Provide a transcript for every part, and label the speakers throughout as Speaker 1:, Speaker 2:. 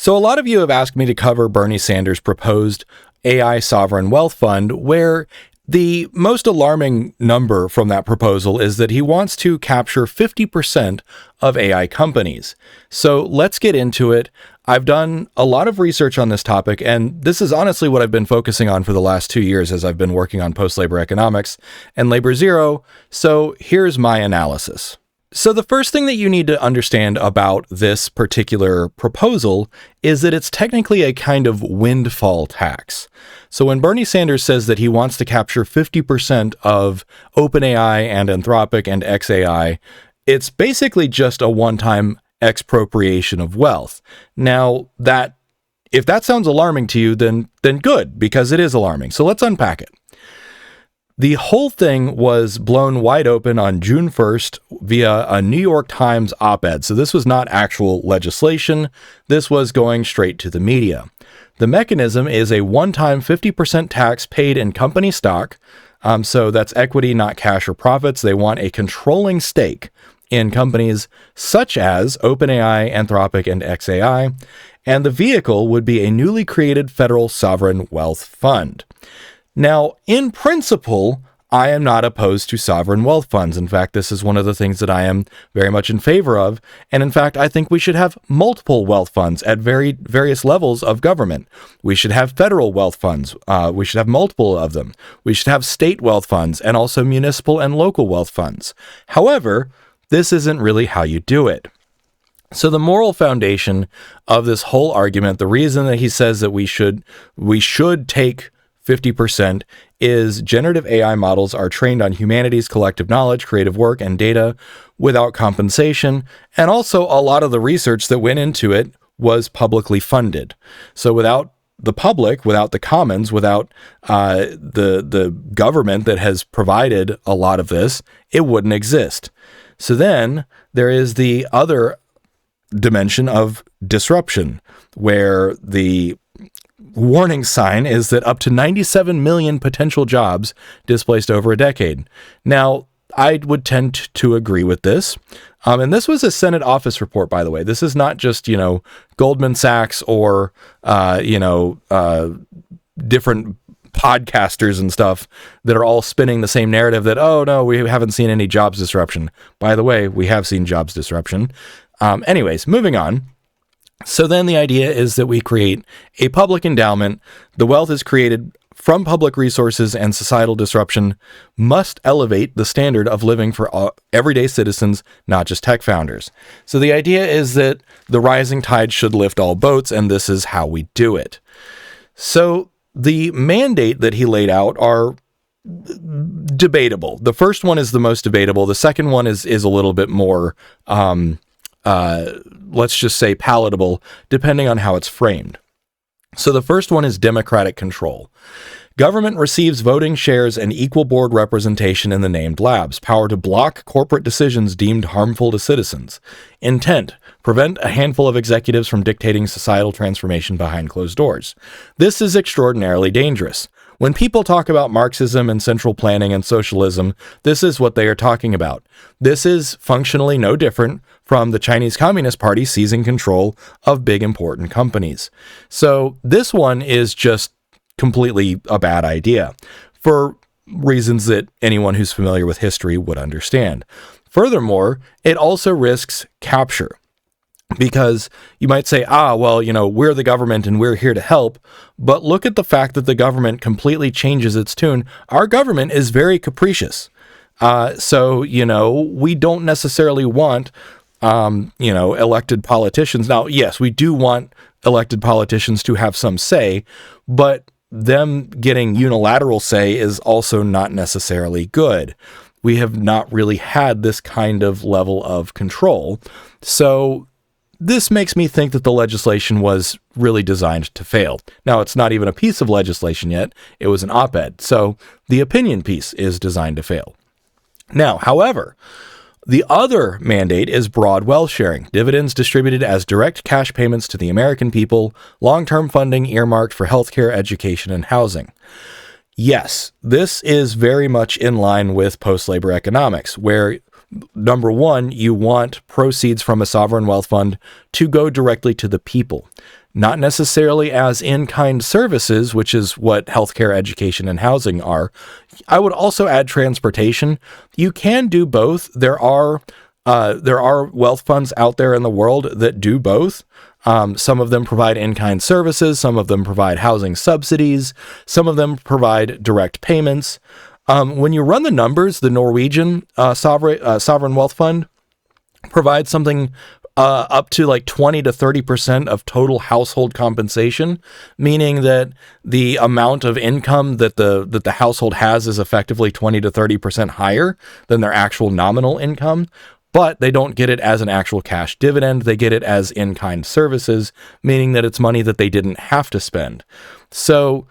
Speaker 1: So a lot of you have asked me to cover Bernie Sanders' proposed AI sovereign wealth fund, where the most alarming number from that proposal is that he wants to capture 50% of AI companies. So let's get into it. I've done a lot of research on this topic, and this is honestly what I've been focusing on for the last 2 years as I've been working on post-labor economics and Labor Zero. So here's my analysis. So the first thing that you need to understand about this particular proposal is that it's technically a kind of windfall tax. So when Bernie Sanders says that he wants to capture 50% of OpenAI and Anthropic and xAI, it's basically just a one-time expropriation of wealth. Now, if that sounds alarming to you, then good, because it is alarming. So let's unpack it. The whole thing was blown wide open on June 1st via a New York Times op-ed. So this was not actual legislation. This was going straight to the media. The mechanism is a one-time 50% tax paid in company stock. So that's equity, not cash or profits. They want a controlling stake in companies such as OpenAI, Anthropic, and xAI. And the vehicle would be a newly created federal sovereign wealth fund. Now, in principle, I am not opposed to sovereign wealth funds. In fact, this is one of the things that I am very much in favor of. And in fact, I think we should have multiple wealth funds at various levels of government. We should have federal wealth funds. We should have multiple of them. We should have state wealth funds and also municipal and local wealth funds. However, this isn't really how you do it. So the moral foundation of this whole argument, the reason that he says that we should take 50% is generative AI models are trained on humanity's collective knowledge, creative work, and data without compensation. And also a lot of the research that went into it was publicly funded. So without the public, without the commons, without the government that has provided a lot of this, it wouldn't exist. So then there is the other dimension of disruption, where the warning sign is that up to 97 million potential jobs displaced over a decade. Now, I would tend to agree with this. And this was a Senate office report, by the way. This is not just, Goldman Sachs or, different podcasters and stuff that are all spinning the same narrative that, oh, no, we haven't seen any jobs disruption. By the way, we have seen jobs disruption. Anyways, moving on. So then the idea is that we create a public endowment. The wealth is created from public resources, and societal disruption must elevate the standard of living for everyday citizens, not just tech founders. So the idea is that the rising tide should lift all boats, and this is how we do it. So the mandate that he laid out are debatable. The first one is the most debatable. The second one is a little bit more let's just say palatable, depending on how it's framed. So the first one is democratic control. Government receives voting shares and equal board representation in the named labs. Power to block corporate decisions deemed harmful to citizens. Intent: prevent a handful of executives from dictating societal transformation behind closed doors. This is extraordinarily dangerous. When people talk about Marxism and central planning and socialism, this is what they are talking about. This is functionally no different from the Chinese Communist Party seizing control of big important companies. So this one is just completely a bad idea for reasons that anyone who's familiar with history would understand. Furthermore, it also risks capture. Because you might say, we're the government and we're here to help. But look at the fact that the government completely changes its tune. Our government is very capricious. So we don't necessarily want, elected politicians. Now, yes, we do want elected politicians to have some say, but them getting unilateral say is also not necessarily good. We have not really had this kind of level of control. So this makes me think that the legislation was really designed to fail. Now, it's not even a piece of legislation yet. It was an op-ed. So the opinion piece is designed to fail. Now, however, the other mandate is broad wealth sharing, dividends distributed as direct cash payments to the American people, long-term funding earmarked for healthcare, education, and housing. Yes, this is very much in line with post-labor economics, where number one, you want proceeds from a sovereign wealth fund to go directly to the people. not necessarily as in-kind services, which is what healthcare, education, and housing are. I would also add transportation. You can do both. There are wealth funds out there in the world that do both. Some of them provide in-kind services. Some of them provide housing subsidies. Some of them provide direct payments. When you run the numbers, the Norwegian sovereign wealth fund provides something up to like 20 to 30% of total household compensation, meaning that the amount of income that the household has is effectively 20 to 30% higher than their actual nominal income. But they don't get it as an actual cash dividend. They get it as in-kind services, meaning that it's money that they didn't have to spend. So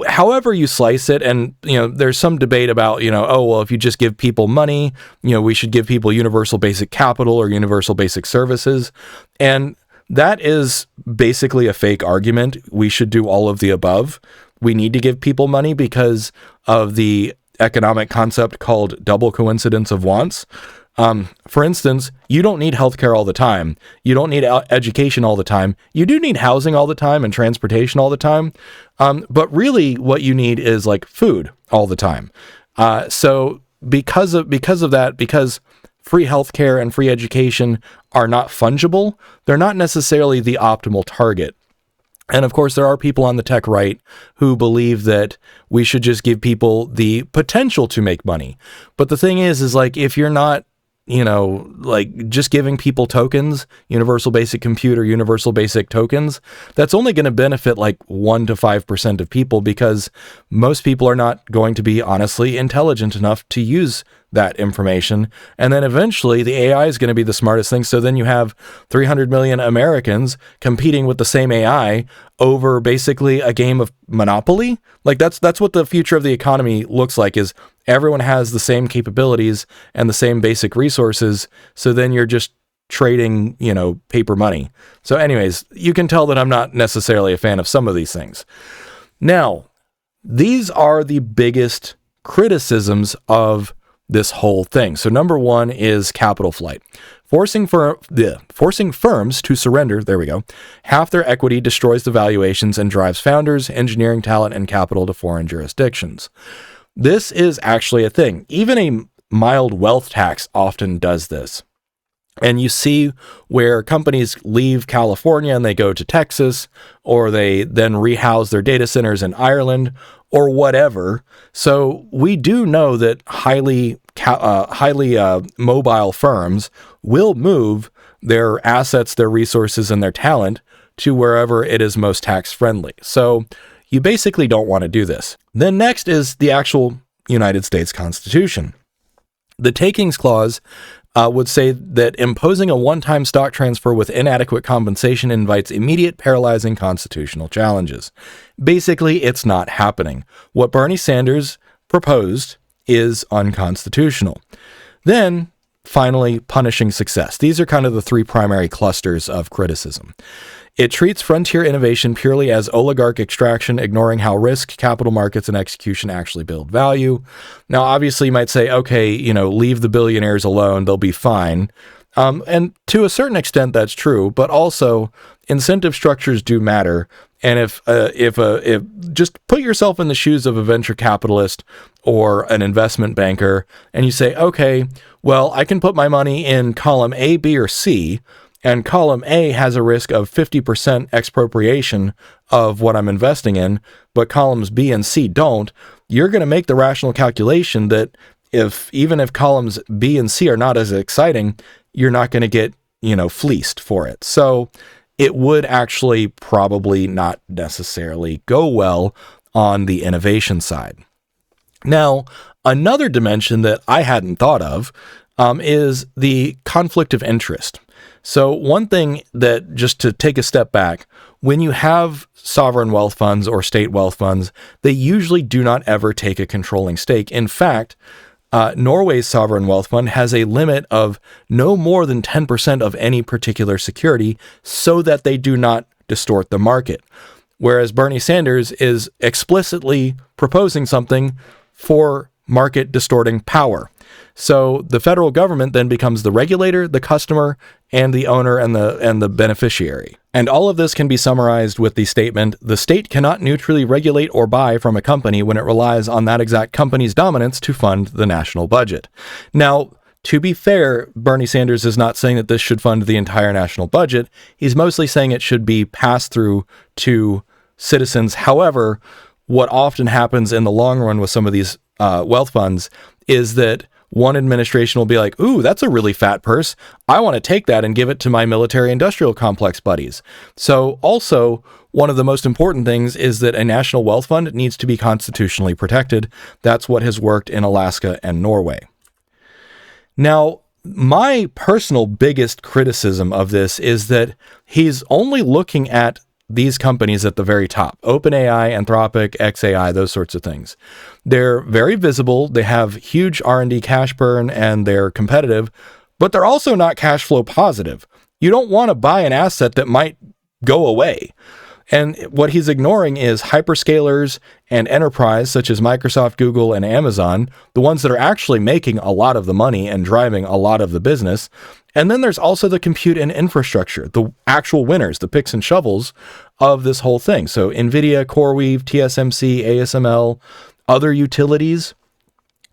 Speaker 1: however you slice it, and there's some debate about oh well, if you just give people money, we should give people universal basic capital or universal basic services, and that is basically a fake argument. We should do all of the above. We need to give people money because of the economic concept called double coincidence of wants. For instance, you don't need healthcare all the time. You don't need education all the time. You do need housing all the time and transportation all the time. But really what you need is like food all the time. So because of that, because free healthcare and free education are not fungible, they're not necessarily the optimal target. And of course, there are people on the tech right who believe that we should just give people the potential to make money. But the thing is like, if you're not like just giving people tokens, universal basic computer, universal basic tokens, that's only going to benefit like 1 to 5% of people, because most people are not going to be honestly intelligent enough to use that information. And then eventually the AI is going to be the smartest thing. So then you have 300 million Americans competing with the same AI over basically a game of Monopoly. Like that's what the future of the economy looks like, is everyone has the same capabilities and the same basic resources. So then you're just trading, paper money. So anyways, you can tell that I'm not necessarily a fan of some of these things. Now, these are the biggest criticisms of this whole thing. So number one is capital flight. Forcing firms to surrender, half their equity destroys the valuations and drives founders, engineering talent, and capital to foreign jurisdictions. This is actually a thing. Even a mild wealth tax often does this. And you see where companies leave California and they go to Texas, or they then rehouse their data centers in Ireland or whatever. So we do know that highly mobile firms will move their assets, their resources, and their talent to wherever it is most tax friendly. So you basically don't want to do this. Then next is the actual United States Constitution. The takings clause would say that imposing a one-time stock transfer with inadequate compensation invites immediate paralyzing constitutional challenges. Basically, it's not happening. What Bernie Sanders proposed is unconstitutional. Then, finally, punishing success. These are kind of the three primary clusters of criticism. It treats frontier innovation purely as oligarch extraction, ignoring how risk, capital markets, and execution actually build value. Now, obviously, you might say, okay, leave the billionaires alone, they'll be fine. And to a certain extent, that's true, but also incentive structures do matter. And if just put yourself in the shoes of a venture capitalist or an investment banker, and you say, okay, well, I can put my money in column A, B, or C, and column A has a risk of 50% expropriation of what I'm investing in, but columns B and C don't, you're going to make the rational calculation that even if columns B and C are not as exciting, you're not going to get, fleeced for it. So it would actually probably not necessarily go well on the innovation side. Now, another dimension that I hadn't thought of is the conflict of interest. So one thing that, just to take a step back, when you have sovereign wealth funds or state wealth funds, they usually do not ever take a controlling stake. In fact, Norway's sovereign wealth fund has a limit of no more than 10% of any particular security so that they do not distort the market. Whereas Bernie Sanders is explicitly proposing something for market distorting power. So the federal government then becomes the regulator, the customer, and the owner and the beneficiary. And all of this can be summarized with the statement, the state cannot neutrally regulate or buy from a company when it relies on that exact company's dominance to fund the national budget. Now, to be fair, Bernie Sanders is not saying that this should fund the entire national budget. He's mostly saying it should be passed through to citizens. However, what often happens in the long run with some of these wealth funds is that one administration will be like, ooh, that's a really fat purse. I want to take that and give it to my military industrial complex buddies. So also, one of the most important things is that a national wealth fund needs to be constitutionally protected. That's what has worked in Alaska and Norway. Now, my personal biggest criticism of this is that he's only looking at these companies at the very top, OpenAI, Anthropic, xAI, those sorts of things. They're very visible. They have huge R&D cash burn and they're competitive, but they're also not cash flow positive. You don't want to buy an asset that might go away. And what he's ignoring is hyperscalers and enterprise such as Microsoft, Google, and Amazon, the ones that are actually making a lot of the money and driving a lot of the business. And then there's also the compute and infrastructure, the actual winners, the picks and shovels of this whole thing. So NVIDIA, CoreWeave, TSMC, ASML, other utilities.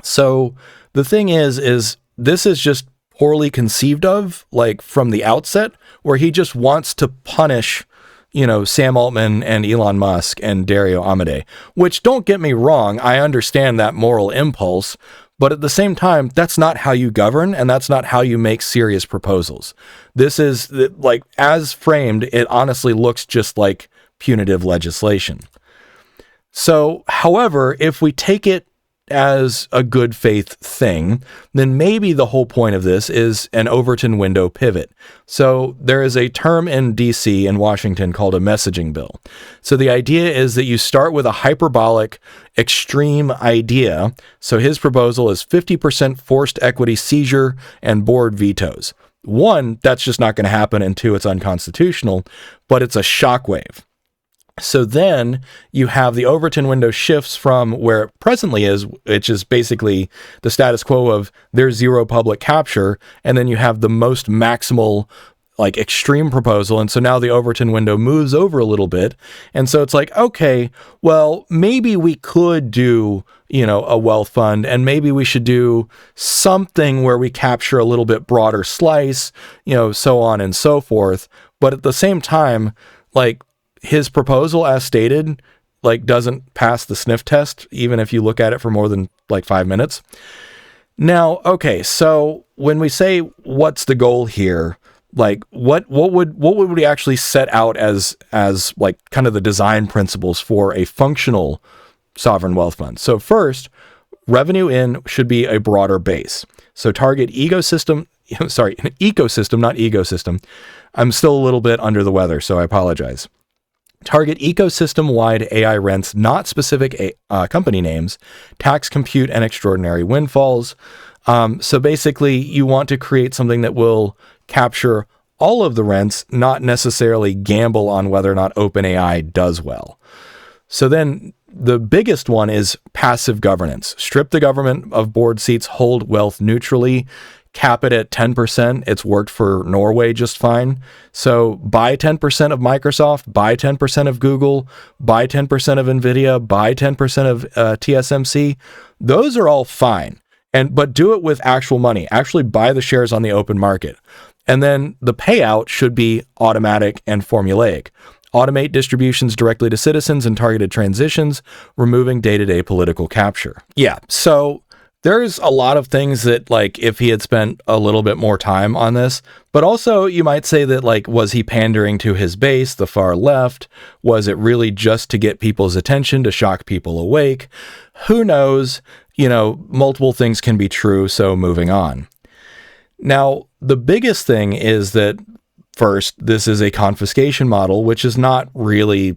Speaker 1: So the thing is this is just poorly conceived of, like from the outset, where he just wants to punish Sam Altman and Elon Musk and Dario Amodei, which, don't get me wrong, I understand that moral impulse, but at the same time, that's not how you govern, and that's not how you make serious proposals. This is, like, as framed, it honestly looks just like punitive legislation. So, however, if we take it as a good faith thing, then maybe the whole point of this is an Overton window pivot. So there is a term in DC and Washington called a messaging bill. So the idea is that you start with a hyperbolic, extreme idea. So his proposal is 50% forced equity seizure and board vetoes. One, that's just not going to happen, and two, it's unconstitutional, but it's a shockwave. So then you have the Overton window shifts from where it presently is, which is basically the status quo of there's zero public capture, and then you have the most maximal, like, extreme proposal. And so now the Overton window moves over a little bit. And so it's like, okay, well, maybe we could do, a wealth fund, and maybe we should do something where we capture a little bit broader slice, so on and so forth. But at the same time, like, his proposal as stated, like, doesn't pass the sniff test, even if you look at it for more than like 5 minutes. Now, okay, so when we say what's the goal here, like what would we actually set out as like kind of the design principles for a functional sovereign wealth fund? So first, revenue in should be a broader base. So target ecosystem, not ecosystem. I'm still a little bit under the weather, so I apologize. Target ecosystem-wide AI rents, not specific company names, tax compute, and extraordinary windfalls. So basically, you want to create something that will capture all of the rents, not necessarily gamble on whether or not OpenAI does well. So then the biggest one is passive governance. Strip the government of board seats, hold wealth neutrally, cap it at 10%. It's worked for Norway just fine. So buy 10% of Microsoft, buy 10% of Google, buy 10% of NVIDIA, buy 10% of TSMC. Those are all fine. But do it with actual money. Actually buy the shares on the open market. And then the payout should be automatic and formulaic. Automate distributions directly to citizens and targeted transitions, removing day-to-day political capture. Yeah, so there's a lot of things that, like, if he had spent a little bit more time on this, but also you might say that, like, was he pandering to his base, the far left? Was it really just to get people's attention, to shock people awake? Who knows? Multiple things can be true, so moving on. Now, the biggest thing is that, first, this is a confiscation model, which is not really,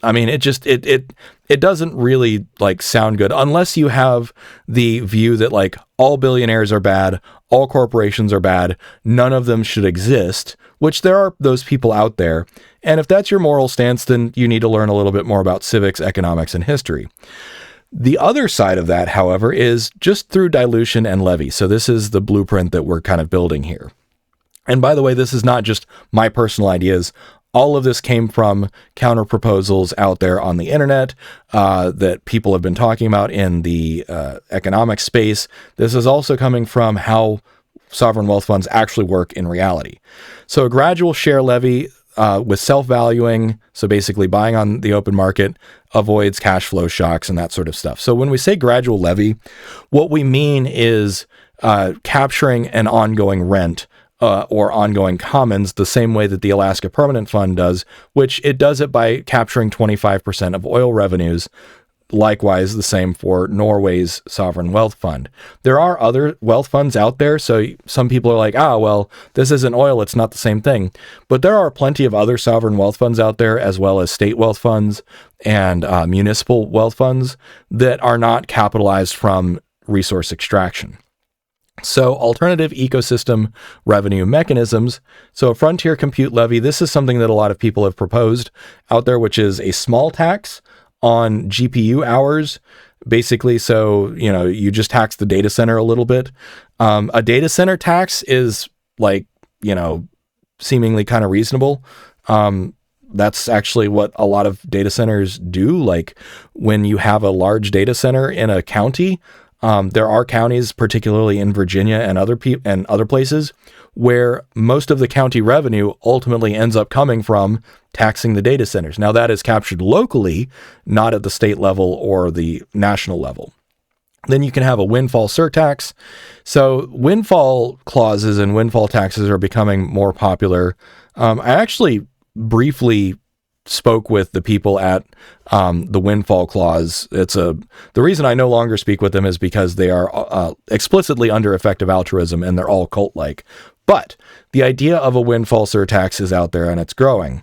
Speaker 1: it doesn't really, like, sound good unless you have the view that, like, all billionaires are bad, all corporations are bad, none of them should exist, which there are those people out there. And if that's your moral stance, then you need to learn a little bit more about civics, economics, and history. The other side of that, however, is just through dilution and levy. So this is the blueprint that we're kind of building here. And by the way, this is not just my personal ideas. All of this came from counter proposals out there on the internet that people have been talking about in the economic space. This is also coming from how sovereign wealth funds actually work in reality. So a gradual share levy with self-valuing, so basically buying on the open market, avoids cash flow shocks and that sort of stuff. So when we say gradual levy, what we mean is capturing an ongoing rent or ongoing commons the same way that the Alaska Permanent Fund does, which it does it by capturing 25% of oil revenues. Likewise, the same for Norway's sovereign wealth fund. There are other wealth funds out there, so some people are like, well, this isn't oil, it's not the same thing. But there are plenty of other sovereign wealth funds out there, as well as state wealth funds and municipal wealth funds that are not capitalized from resource extraction. So alternative ecosystem revenue mechanisms. So a frontier compute levy, this is something that a lot of people have proposed out there, which is a small tax on GPU hours, basically. So, you just tax the data center a little bit. A data center tax is seemingly kind of reasonable. That's actually what a lot of data centers do. Like when you have a large data center in a county, there are counties, particularly in Virginia and other places, where most of the county revenue ultimately ends up coming from taxing the data centers. Now that is captured locally, not at the state level or the national level. Then you can have a windfall surtax. So windfall clauses and windfall taxes are becoming more popular. I actually briefly spoke with the people at the windfall clause. The reason I no longer speak with them is because they are explicitly under effective altruism and they're all cult-like. But the idea of a windfall surtax is out there and it's growing.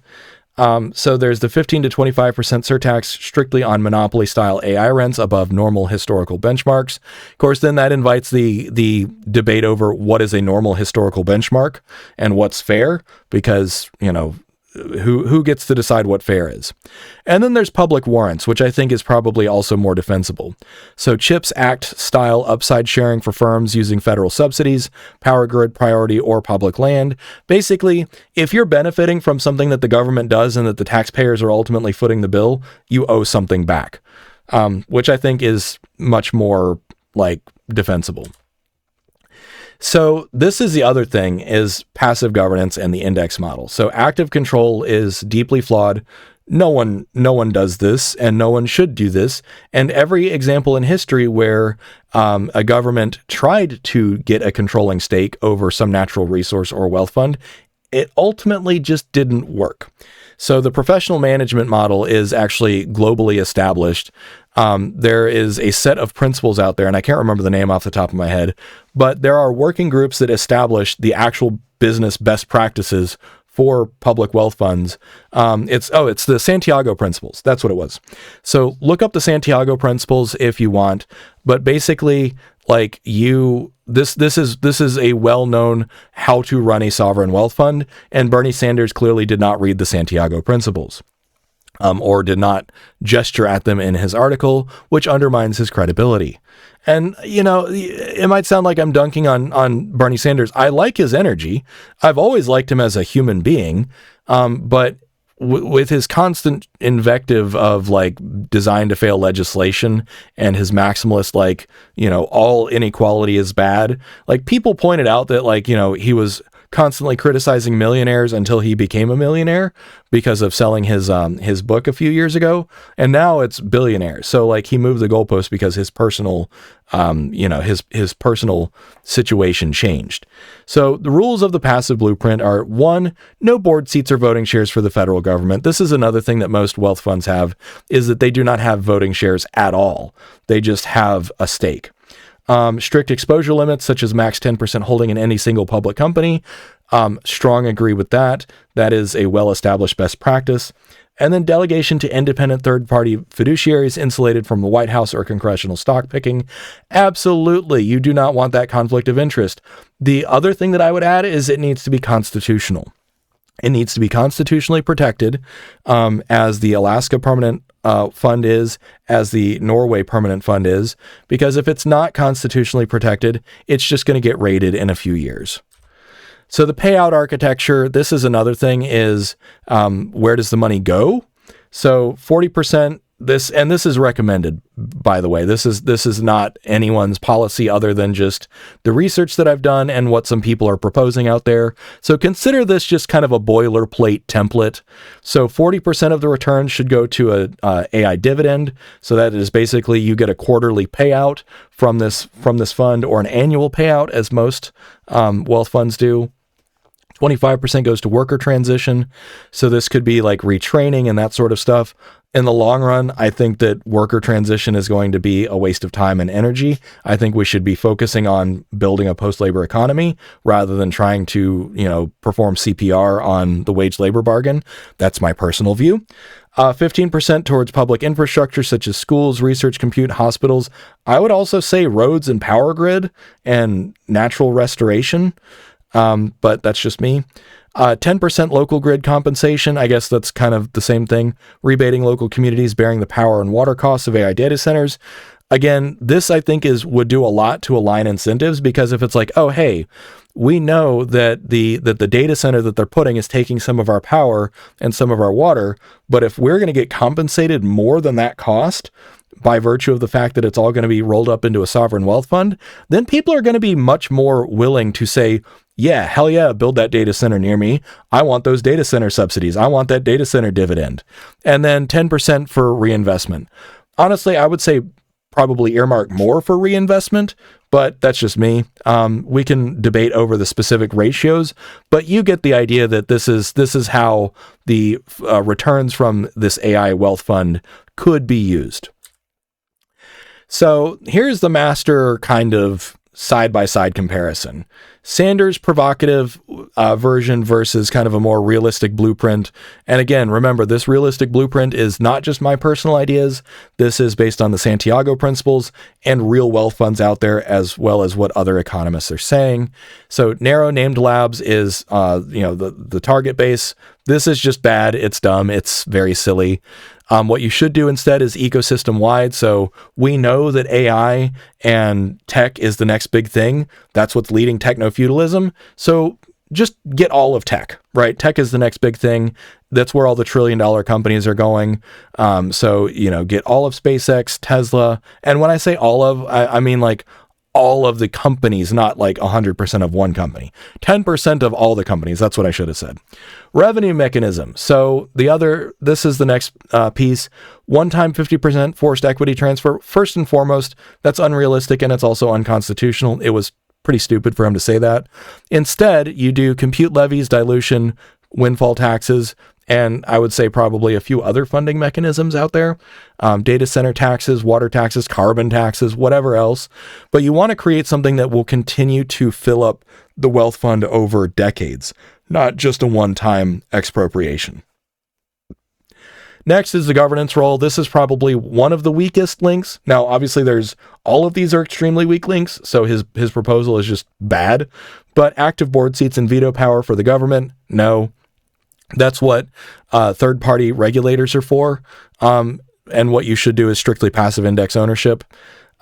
Speaker 1: So there's the 15 to 25% surtax strictly on monopoly-style AI rents above normal historical benchmarks. Of course, then that invites the debate over what is a normal historical benchmark and what's fair, because, who gets to decide what fair is. And then there's public warrants, which I think is probably also more defensible. So CHIPS Act style upside sharing for firms using federal subsidies, power grid priority, or public land. Basically, if you're benefiting from something that the government does and that the taxpayers are ultimately footing the bill, you owe something back, which I think is much more defensible. So this is the other thing, is passive governance and the index model. So active control is deeply flawed. No one does this, and no one should do this. And every example in history where a government tried to get a controlling stake over some natural resource or wealth fund, it ultimately just didn't work. So the professional management model is actually globally established. There is a set of principles out there, and I can't remember the name off the top of my head, but there are working groups that establish the actual business best practices for public wealth funds. It's the Santiago Principles. That's what it was. So look up the Santiago Principles if you want, but basically, this is a well-known how to run a sovereign wealth fund, and Bernie Sanders clearly did not read the Santiago Principles. Or did not gesture at them in his article, which undermines his credibility. And, it might sound like I'm dunking on Bernie Sanders. I like his energy. I've always liked him as a human being. But with his constant invective of designed to fail legislation and his maximalist, all inequality is bad. People pointed out that, he was constantly criticizing millionaires until he became a millionaire because of selling his book a few years ago, and now it's billionaires. So he moved the goalpost because his personal his personal situation changed. So the rules of the passive blueprint are: 1, no board seats or voting shares for the federal government. This is another thing that most wealth funds have, is that they do not have voting shares at all. They just have a stake. Strict exposure limits, such as max 10% holding in any single public company. Strong agree with that. That is a well-established best practice. And then delegation to independent third-party fiduciaries insulated from the White House or congressional stock picking. Absolutely, you do not want that conflict of interest. The other thing that I would add is it needs to be constitutional. It needs to be constitutionally protected, as the Alaska Permanent fund is as the Norway permanent fund is, because if it's not constitutionally protected, it's just going to get raided in a few years. So the payout architecture, this is another thing, is where does the money go? So 40%, this is recommended, by the way. This is not anyone's policy other than just the research that I've done and what some people are proposing out there. So consider this just kind of a boilerplate template. So 40% of the returns should go to a AI dividend. So that is basically you get a quarterly payout from this fund, or an annual payout, as most wealth funds do. 25% goes to worker transition. So this could be like retraining and that sort of stuff. In the long run, I think that worker transition is going to be a waste of time and energy. I think we should be focusing on building a post-labor economy rather than trying to, perform CPR on the wage labor bargain. That's my personal view. 15% towards public infrastructure such as schools, research, compute, hospitals. I would also say roads and power grid and natural restoration. But that's just me. 10% local grid compensation. I guess that's kind of the same thing. Rebating local communities bearing the power and water costs of AI data centers. Again, this I think would do a lot to align incentives, because if it's like, oh, hey, we know that the data center that they're putting is taking some of our power and some of our water, but if we're going to get compensated more than that cost by virtue of the fact that it's all going to be rolled up into a sovereign wealth fund, then people are going to be much more willing to say, yeah, hell yeah, build that data center near me. I want those data center subsidies. I want that data center dividend. And then 10% for reinvestment. Honestly, I would say probably earmark more for reinvestment, but that's just me. We can debate over the specific ratios, but you get the idea that this is how the returns from this AI wealth fund could be used. So here's the master kind of side-by-side comparison. Sanders' provocative version versus kind of a more realistic blueprint. And again, remember, this realistic blueprint is not just my personal ideas. This is based on the Santiago principles and real wealth funds out there, as well as what other economists are saying. So narrow named labs is, the target base. This is just bad. It's dumb. It's very silly. What you should do instead is ecosystem wide. So we know that AI and tech is the next big thing. That's what's leading techno-feudalism. So just get all of tech, right? Tech is the next big thing. That's where all the $1 trillion companies are going. So get all of SpaceX, Tesla. And when I say all of, I mean like all of the companies, not like 100% of one company. 10% of all the companies. That's what I should have said. Revenue mechanism. So this is the next piece. One-time 50% forced equity transfer. First and foremost, that's unrealistic and it's also unconstitutional. It was pretty stupid for him to say that. Instead, you do compute levies, dilution, windfall taxes, and I would say probably a few other funding mechanisms out there, data center taxes, water taxes, carbon taxes, whatever else. But you want to create something that will continue to fill up the wealth fund over decades, not just a one-time expropriation. Next is the governance role. This is probably one of the weakest links. Now, obviously, all of these are extremely weak links, so his proposal is just bad. But active board seats and veto power for the government, no. That's what third-party regulators are for. And what you should do is strictly passive index ownership.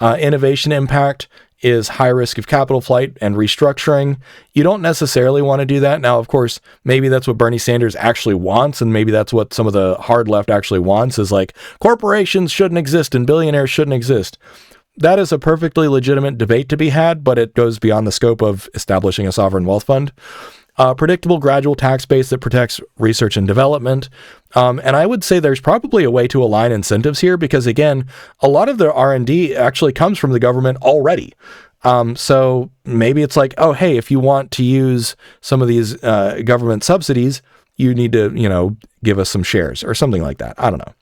Speaker 1: Innovation impact is high risk of capital flight and restructuring. You don't necessarily want to do that. Now, of course, maybe that's what Bernie Sanders actually wants, and maybe that's what some of the hard left actually wants, is like corporations shouldn't exist and billionaires shouldn't exist. That is a perfectly legitimate debate to be had, but it goes beyond the scope of establishing a sovereign wealth fund. Predictable gradual tax base that protects research and development. And I would say there's probably a way to align incentives here because, again, a lot of the R&D actually comes from the government already. So maybe it's like, oh, hey, if you want to use some of these government subsidies, you need to, give us some shares or something like that. I don't know.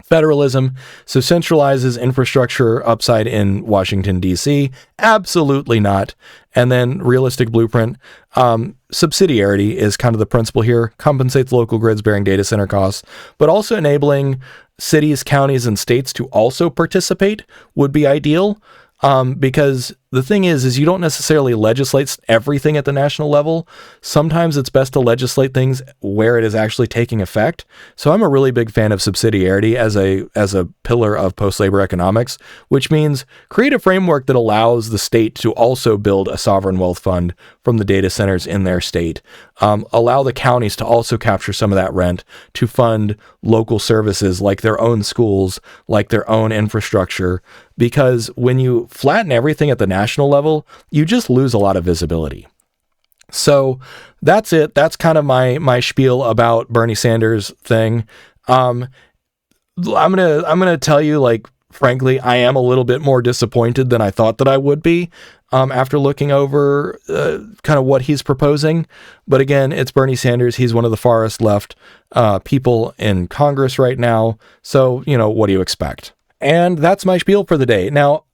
Speaker 1: Federalism, so centralizes infrastructure upside in Washington, D.C. Absolutely not. And then realistic blueprint, subsidiarity is kind of the principle here, compensates local grids bearing data center costs, but also enabling cities, counties, and states to also participate would be ideal. Because the thing is you don't necessarily legislate everything at the national level. Sometimes it's best to legislate things where it is actually taking effect. So I'm a really big fan of subsidiarity as a pillar of post-labor economics, which means create a framework that allows the state to also build a sovereign wealth fund from the data centers in their state. Allow the counties to also capture some of that rent to fund local services like their own schools, like their own infrastructure, because when you flatten everything at the national level, you just lose a lot of visibility. So that's it. That's kind of my spiel about Bernie Sanders thing. I'm gonna tell you, like, frankly, I am a little bit more disappointed than I thought that I would be after looking over kind of what he's proposing. But again, it's Bernie Sanders. He's one of the farthest left people in Congress right now. So, what do you expect? And that's my spiel for the day. Now,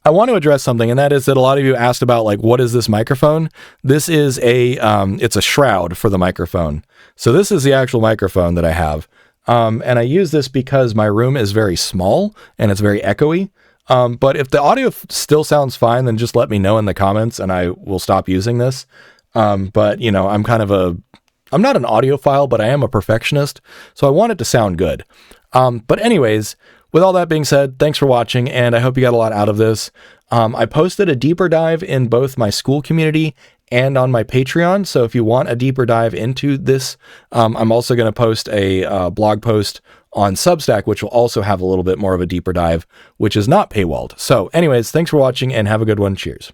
Speaker 1: I want to address something, and that is that a lot of you asked about, like, what is this microphone? This is it's a shroud for the microphone. So this is the actual microphone that I have. And I use this because my room is very small and it's very echoey. But if the audio still sounds fine, then just let me know in the comments and I will stop using this. But I'm not an audiophile, but I am a perfectionist. So I want it to sound good. But anyways, with all that being said, thanks for watching, and I hope you got a lot out of this. I posted a deeper dive in both my school community and on my Patreon. So if you want a deeper dive into this, I'm also going to post a blog post on Substack, which will also have a little bit more of a deeper dive, which is not paywalled. So anyways, thanks for watching and have a good one. Cheers.